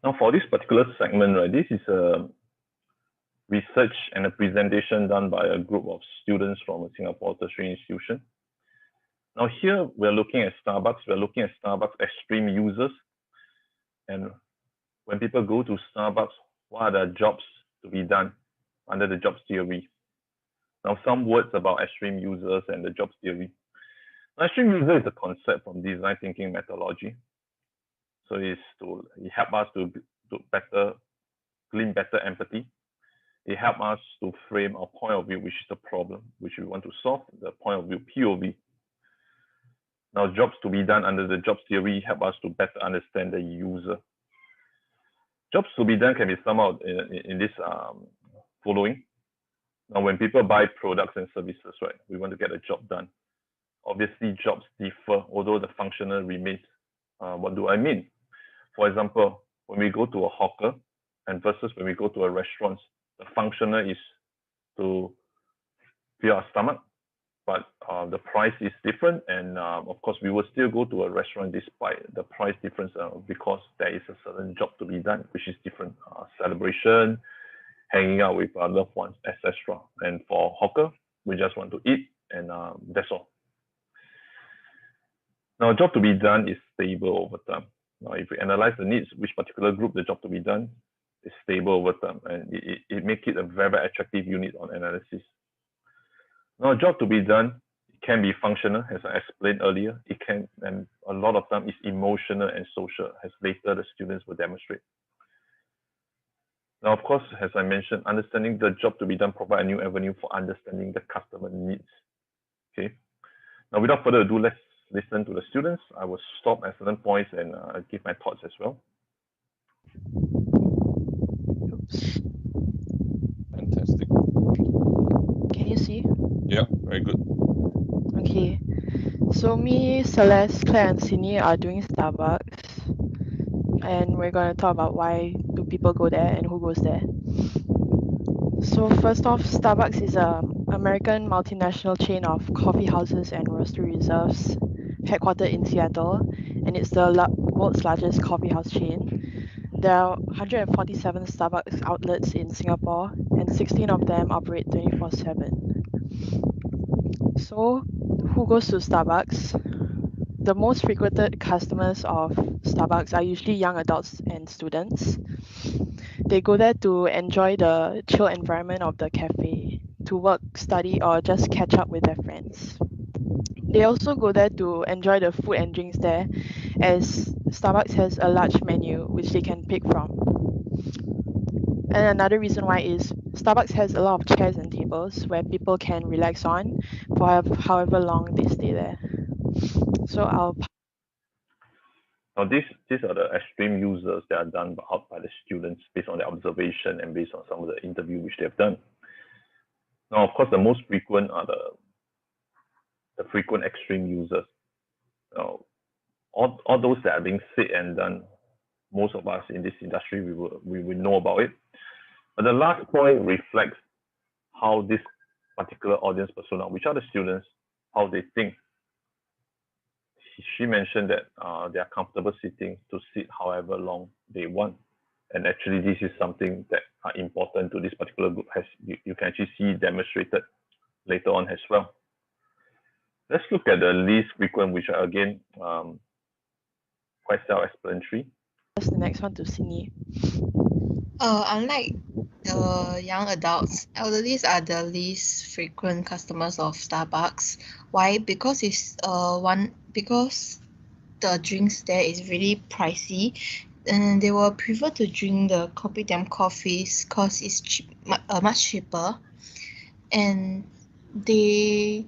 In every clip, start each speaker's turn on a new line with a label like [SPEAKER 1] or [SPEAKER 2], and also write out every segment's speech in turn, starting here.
[SPEAKER 1] Now for this particular segment, right, this is a research and a presentation done by a group of students from a Singapore Tertiary institution. Now here we're looking at Starbucks. We're looking at Starbucks extreme users. And when people go to Starbucks, what are the jobs to be done under the jobs theory? Now some words about extreme users and the jobs theory. Now, extreme user is a concept from design thinking methodology. So it help us to glean better empathy. It helps us to frame our point of view, which is the problem which we want to solve, the point of view POV. Now, jobs to be done under the jobs theory help us to better understand the user. Jobs to be done can be summed out in this following. Now, when people buy products and services, right, we want to get a job done. Obviously, jobs differ, although the functional remains. What do I mean? For example, when we go to a hawker and versus when we go to a restaurant, the functional is to fill our stomach, but the price is different. And of course, we will still go to a restaurant despite the price difference because there is a certain job to be done, which is different. Celebration, hanging out with our loved ones, etc. And for hawker, we just want to eat, and that's all. Now, job to be done is stable over time. Now, if we analyze the needs, which particular group the job to be done is stable over time, and it makes it a very attractive unit on analysis. Now, job to be done can be functional, as I explained earlier. It can, and a lot of time is emotional and social, as later the students will demonstrate. Now, of course, as I mentioned, understanding the job to be done provide a new avenue for understanding the customer needs. Okay. Now, without further ado, let's listen to the students. I will stop at certain points and give my thoughts as well.
[SPEAKER 2] Fantastic.
[SPEAKER 3] Can you see?
[SPEAKER 2] Yeah, very good.
[SPEAKER 3] Okay. So me, Celeste, Claire, and Sydney are doing Starbucks. And we're going to talk about why do people go there and who goes there. So first off, Starbucks is an American multinational chain of coffee houses and roastery reserves headquartered in Seattle, and it's the world's largest coffee house chain. There are 147 Starbucks outlets in Singapore, and 16 of them operate 24/7. So, who goes to Starbucks? The most frequented customers of Starbucks are usually young adults and students. They go there to enjoy the chill environment of the cafe, to work, study, or just catch up with their friends. They also go there to enjoy the food and drinks there, as Starbucks has a large menu which they can pick from. And another reason why is Starbucks has a lot of chairs and tables where people can relax on for however long they stay there. So
[SPEAKER 1] Now, these are the extreme users that are done out by the students based on their observation and based on some of the interview which they have done. Now, of course, the most frequent are the frequent extreme users. Now, all those that are being said and done, most of us in this industry, we will know about it. But the last point reflects how this particular audience persona, which are the students, how they think. She mentioned that they are comfortable sitting to sit however long they want. And actually, this is something that are important to this particular group. You can actually see demonstrated later on as well. Let's look at the least frequent, which are again quite self-explanatory.
[SPEAKER 3] That's the next one to Sydney.
[SPEAKER 4] Unlike the young adults, elderlies are the least frequent customers of Starbucks. Why? Because because the drinks there is really pricey, and they will prefer to drink the kopitiam coffees because it's much cheaper, and they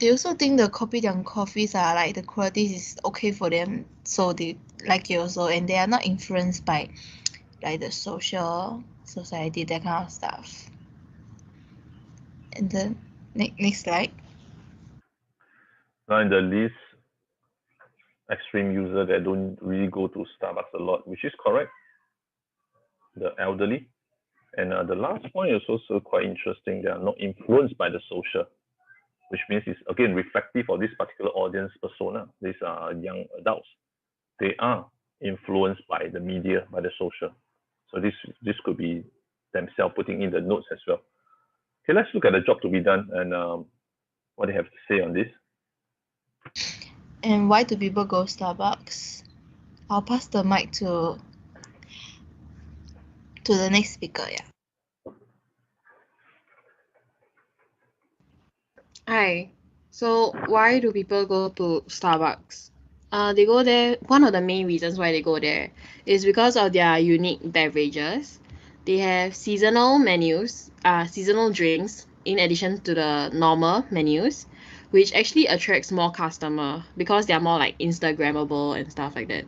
[SPEAKER 4] also think the kopitiam coffees are like the quality is okay for them, so they like it also, and they are not influenced by like the society, that kind of stuff. And the next slide.
[SPEAKER 1] Now, in the least extreme user that don't really go to Starbucks a lot, which is correct, the elderly. And the last point is also quite interesting. They are not influenced by the social, which means it's again reflective of this particular audience persona. These are young adults. They are influenced by the media, by the social. So this could be themselves putting in the notes as well. Okay, let's look at the job to be done and what they have to say on this.
[SPEAKER 4] And why do people go Starbucks? I'll pass the mic to the next speaker. Yeah.
[SPEAKER 5] Hi. So why do people go to Starbucks? They go there, one of the main reasons why they go there is because of their unique beverages. They have seasonal menus, seasonal drinks, in addition to the normal menus, which actually attracts more customer because they are more like Instagrammable and stuff like that.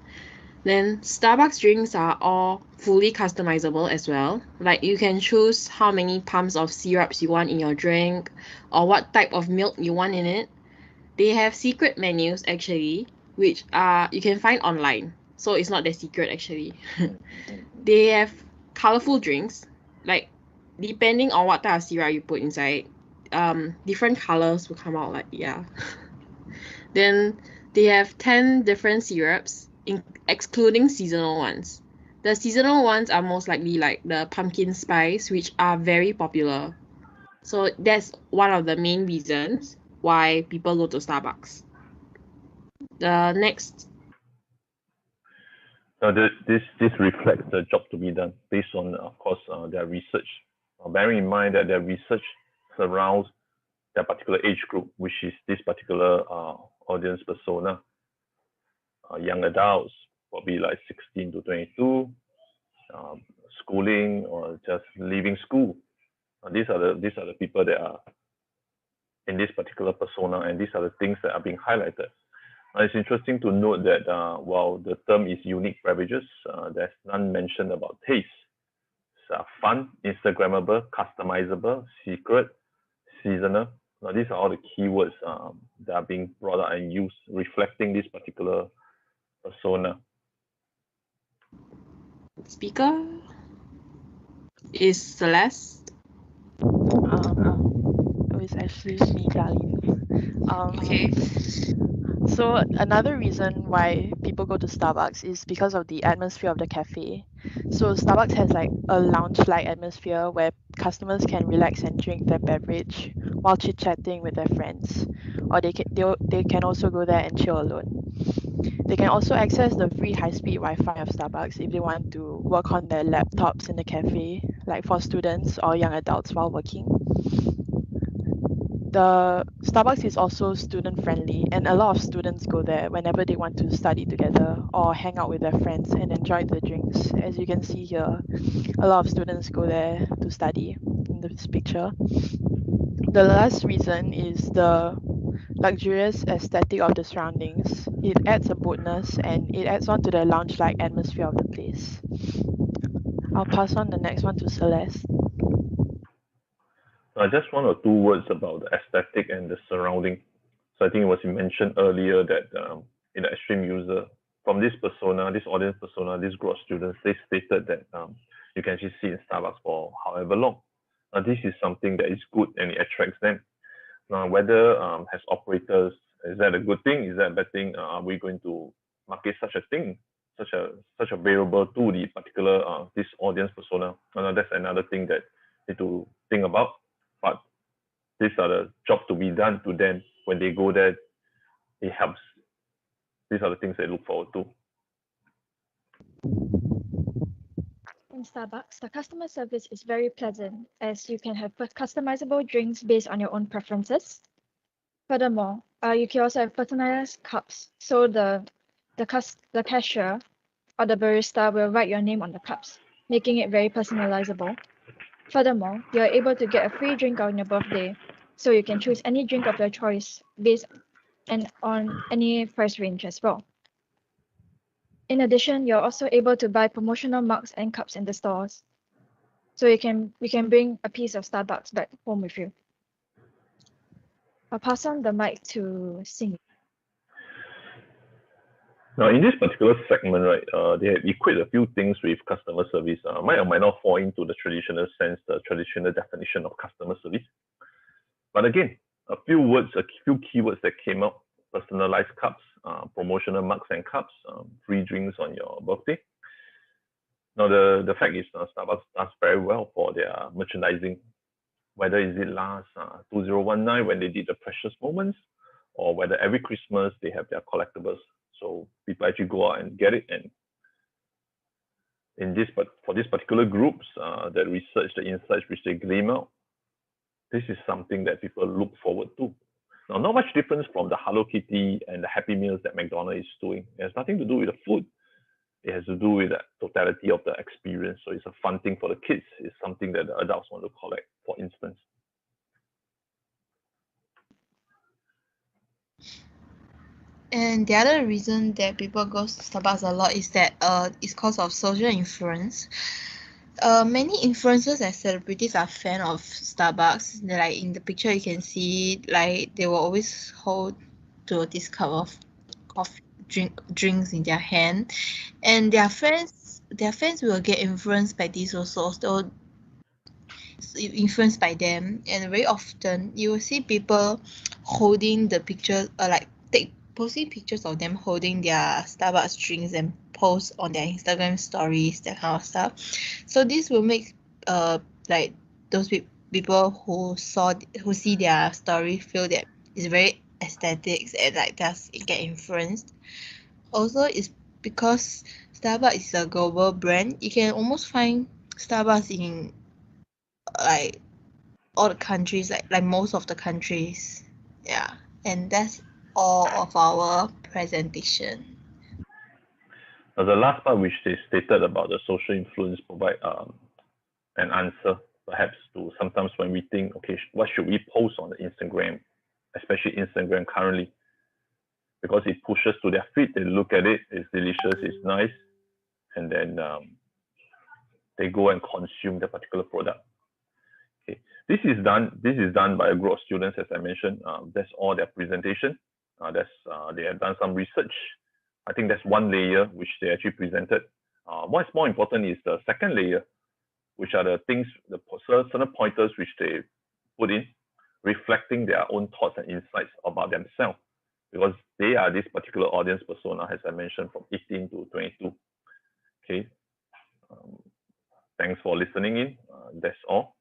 [SPEAKER 5] Then Starbucks drinks are all fully customizable as well. Like you can choose how many pumps of syrups you want in your drink or what type of milk you want in it. They have secret menus actually, which you can find online. So it's not that secret actually. They have colorful drinks, like depending on what type of syrup you put inside, different colors will come out like yeah. Then they have 10 different syrups, excluding seasonal ones. The seasonal ones are most likely like the pumpkin spice, which are very popular. So that's one of the main reasons why people go to Starbucks. The next.
[SPEAKER 1] Now this reflects the job to be done based on, of course, their research. Bearing in mind that their research surrounds their particular age group, which is this particular audience persona. Young adults, probably like 16 to 22, schooling or just leaving school. These are the people that are in this particular persona, and these are the things that are being highlighted. It's interesting to note that while the term is unique beverages, there's none mentioned about taste. It's fun, Instagrammable, customizable, secret, seasonal. Now, these are all the keywords that are being brought out and used, reflecting this particular persona.
[SPEAKER 5] Speaker is Celeste.
[SPEAKER 3] It's actually me, Darlene.
[SPEAKER 5] Okay.
[SPEAKER 3] So another reason why people go to Starbucks is because of the atmosphere of the cafe. So Starbucks has like a lounge-like atmosphere where customers can relax and drink their beverage while chit-chatting with their friends, or they can also go there and chill alone. They can also access the free high-speed Wi-Fi of Starbucks if they want to work on their laptops in the cafe, like for students or young adults while working. The Starbucks is also student friendly, and a lot of students go there whenever they want to study together or hang out with their friends and enjoy the drinks. As you can see here, a lot of students go there to study in this picture. The last reason is the luxurious aesthetic of the surroundings. It adds a boldness and it adds on to the lounge-like atmosphere of the place. I'll pass on the next one to Celeste.
[SPEAKER 1] Just one or two words about the aesthetic and the surrounding. So I think it was mentioned earlier that in the extreme user, from this persona, this audience persona, this group of students, they stated that you can actually sit in Starbucks for however long. Now, this is something that is good and it attracts them. Now, whether as operators, is that a good thing? Is that a bad thing? Are we going to market such a thing, such a variable to the particular this audience persona? That's another thing that need to think about. But these are the jobs to be done to them when they go there. It helps. These are the things they look forward to.
[SPEAKER 6] In Starbucks, the customer service is very pleasant as you can have customizable drinks based on your own preferences. Furthermore, you can also have personalized cups, so the cashier or the barista will write your name on the cups, making it very personalizable. Furthermore, you are able to get a free drink on your birthday, so you can choose any drink of your choice based on any price range as well. In addition, you're also able to buy promotional mugs and cups in the stores. So you can bring a piece of Starbucks back home with you. I'll pass on the mic to Sing.
[SPEAKER 1] Now, in this particular segment, right, they equate a few things with customer service. Might or might not fall into the traditional sense, the traditional definition of customer service. But again, a few words, a few keywords that came out: personalized cups, promotional mugs and cups, free drinks on your birthday. Now, the fact is Starbucks does very well for their merchandising, whether is it last 2019 when they did the Precious Moments, or whether every Christmas they have their collectibles. So people actually go out and get it. And for these particular groups, the research, the insights which they glean out, this is something that people look forward to. Now, not much difference from the Hello Kitty and the Happy Meals that McDonald's is doing. It has nothing to do with the food. It has to do with the totality of the experience. So it's a fun thing for the kids. It's something that the adults want to collect, for instance.
[SPEAKER 4] And the other reason that people go to Starbucks a lot is that it's because of social influence. Many influencers and celebrities are fan of Starbucks. Like in the picture, you can see like they will always hold to this cup of coffee drinks in their hand, and their fans will get influenced by this also. So influenced by them, and very often you will see people holding the picture, like posting pictures of them holding their Starbucks drinks and post on their Instagram stories, that kind of stuff. So this will make like those people who see their story feel that it's very aesthetics and like does it get influenced. Also, it's because Starbucks is a global brand. You can almost find Starbucks in like all the countries, like most of the countries. Yeah, and that's all of our presentation.
[SPEAKER 1] Now, the last part which they stated about the social influence provide an answer perhaps to sometimes when we think, okay, what should we post on the Instagram, especially Instagram currently, because it pushes to their feed, they look at it, it's delicious, it's nice, and then they go and consume the particular product. Okay, this is done by a group of students, as I mentioned. That's all their presentation. They have done some research. I think that's one layer which they actually presented. What's more important is the second layer, which are the things, the certain pointers which they put in, reflecting their own thoughts and insights about themselves, because they are this particular audience persona, as I mentioned, from 18 to 22. Okay, thanks for listening in. That's all.